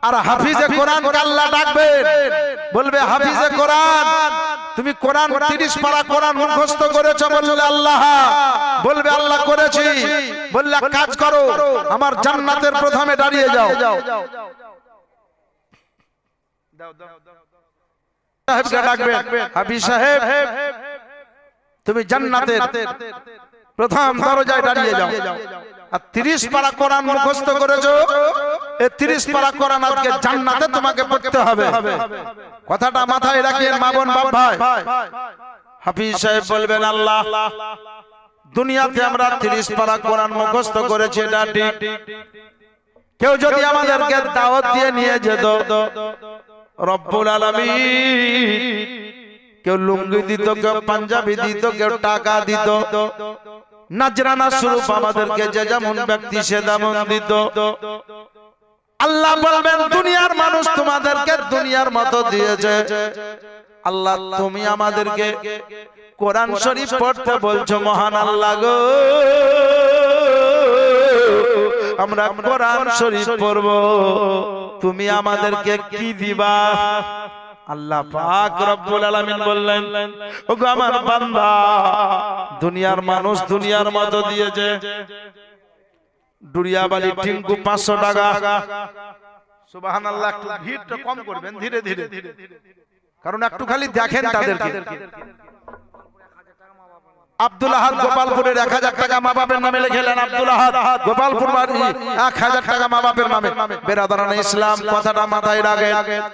আর হাফিজে কোরআন আল্লাহ ডাকবেন, বলবে হাফিজে কোরআন তুমি কোরআন 30 পারা কোরআন মুখস্থ করেছো, বললে আল্লাহ, বলবে আল্লাহ করেছি, বললে কাজ করো আমার জান্নাতের প্রথমে দাঁড়িয়ে যাও। সাহেবকে ডাকবেন, হাফিজ সাহেব তুমি জান্নাতের প্রথম দরজায় দাঁড়িয়ে যাও। আর 30 পারা কোরআন মুখস্থ করেছো, এই 30 পারা কোরআন আজকে জান্নাতে তোমাকে পড়তে হবে। কথাটা মাথায় রাখেন মা বোন বাপ ভাই। হাফিজ সাহেব বলবেন আল্লাহ দুনিয়াতে আমরা 30 পারা কোরআন মুখস্থ করেছি, এটা ঠিক। কেউ যদি আমাদেরকে দাওয়াত দিয়ে নিয়ে যেত, রব্বুল আলামিন কেউ লুঙ্গি দিত, কেউ পাঞ্জাবি দিত, কেউ টাকা দিত, নাজরানা স্বরূপ আমাদেরকে যে যেমন ব্যক্তি সে তেমন দিত। আল্লাহ বলবেন দুনিয়ার মানুষ তোমাদেরকে দুনিয়ার মতো দিয়েছে, আল্লাহ তুমি আমাদেরকে কোরআন শরীফ পড়তে বলছো, মহান আল্লাহ গো আমরা কোরআন শরীফ পড়বো, তুমি আমাদেরকে কি দিবা? আল্লাহ পাক রব্বুল আলামিন বললেন ওগো আমার বান্দা দুনিয়ার মানুষ দুনিয়ার মতো দিয়েছে। ডুরিয়াবাড়ি টিঙ্কু 500 টাকা। সুবহানাল্লাহ, একটু ভিড়টা কম করবেন ধীরে ধীরে, কারণ একটু খালি দেখেন তাদেরকে। আব্দুল আহাদ গোপালপুরের 1000 টাকা মা বাপের নামে লিখলেন। আব্দুল আহাদ গোপালপুর বাড়ি 1000 টাকা মা বাপের নামে। বেরাদারানে ইসলাম কথাটা মাথায় রাখেন।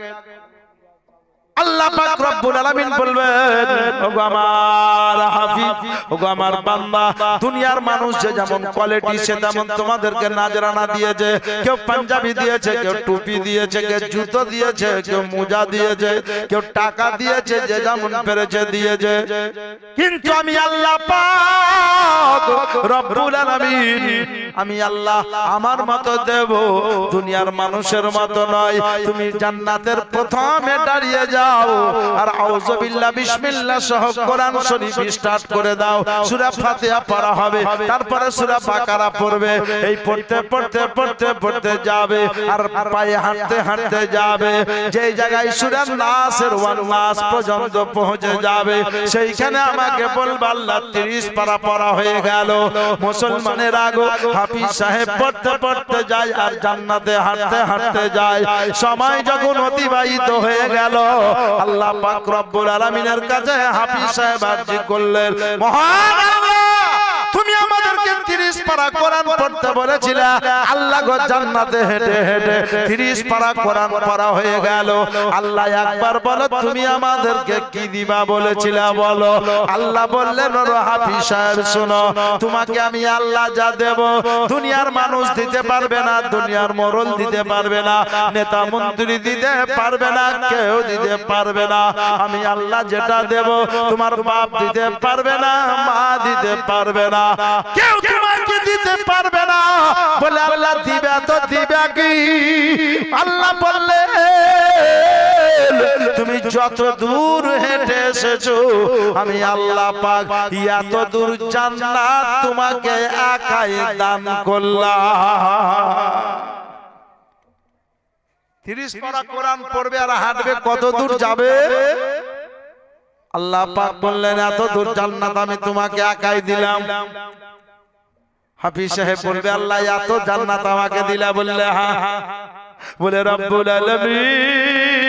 আল্লাহ পাক রব্বুল আলামিন বলবেন ওগো আমার হাফিজ, ওগো আমার বান্দা দুনিয়ার মানুষ যে যেমন কোয়ালিটি সে তেমন তোমাদেরকে নাজরানা দিয়েছে। কেউ পাঞ্জাবি দিয়েছে, কেউ টুপি দিয়েছে, কেউ জুতো দিয়েছে, কেউ মোজা দিয়েছে, কেউ টাকা দিয়েছে, যে যেমন পেরেছে দিয়েছে। কিন্তু আমি আল্লাহ পাক রব্বুল আলামিন আমি আল্লাহ আমার মতো দেব, দুনিয়ার মানুষের মতো নয়। তুমি জান্নাতের প্রথমে দাঁড়িয়ে যাও আর আউযু বিল্লাহ বিসমিল্লাহ সহ কোরআন শরীফ স্টার্ট করে দাও। সূরা ফাতিহা পড়া হবে, তারপরে সূরা বাকারা পড়বে। এই পড়তে পড়তে পড়তে পড়তে যাবে আর পায়ে হাঁটতে হাঁটতে যাবে। যেই জায়গায় সূরা নাসের ওয়ান নাস পর্যন্ত পৌঁছে যাবে, সেইখানে আমাকে বলবা আল্লাহ 30 পারা পড়া হয়ে গেল। মুসলমানের আগো হাফিজ সাহেব পড়তে পড়তে যায় আর জান্নাতে হাঁটতে হাঁটতে যায়। সময় যখন অতিবাহিত হয়ে গেল, আল্লাহ পাক রব্বুল আলামিনের কাছে হাফিজ সাহেব আরজি করলেন, মহান আল্লাহ তুমি আমাদেরকে 30 পারা কোরআন পড়তে বলেছিলে, আল্লাহ গো জান্নাতে হেঁটে হেঁটে 30 পারা কোরআন পড়া হয়ে গেল। আল্লাহ একবার বলো তুমি আমাদেরকে কি দিবা বলেছিলে বলো। আল্লাহ বললেন ওরে হাফিজ সাহেব শোনো, তোমাকে আমি আল্লাহ যা দেব দুনিয়ার মানুষ দিতে পারবে না, দুনিয়ার মোড়ল দিতে পারবে না, নেতা মন্ত্রী দিতে পারবে না, কেউ দিতে পারবে না। আমি আল্লাহ যেটা দেব তোমার বাপ দিতে পারবে না, মা দিতে পারবে না, কেউ তোমাকে দিতে পারবে না। বলে আল্লাহ দিবে তো দিবে কি? আল্লাহ বললেন তুমি যত দূর হেঁটে এসেছো আমি আল্লাহ পাক এত দূর জান্নাত তোমাকে একাই দান করলাম। 30 পারা কোরআন পড়বে আর হাঁটবে, কত দূর যাবে? আল্লাহ পাক বললেন এত দূর জান্নাত আমি তোমাকে একাই দিলাম। হাফিজ সাহেব বলবে আল্লাহ এত জান্নাত আমাকে দিলা? বললে হ্যাঁ। বলে রব্বুল আলামিন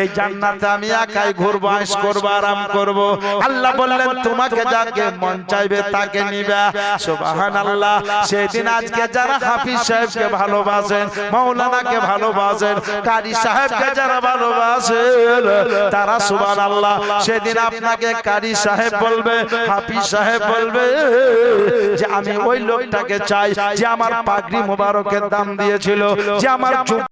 এই জান্নাতে আমি একাই ঘুরবো, আয়েশ করবো, আরাম করব। আল্লাহ বললেন তোমাকে যাকে মন চাইবে তাকে নিবা। সুবহানাল্লাহ। সেদিন আজকে যারা হাফিজ সাহেবকে ভালোবাসেন, মাওলানাকে ভালোবাসেন, কারি সাহেবকে যারা ভালোবাসেন তারা সুবহানাল্লাহ সেদিন আপনাকে কারি সাহেব বলবে, হাফিজ সাহেব বলবে যে আমি ওই লোকটাকে চাই যে আমার পাগড়ি মোবারকের দাম দিয়েছিল, যে আমার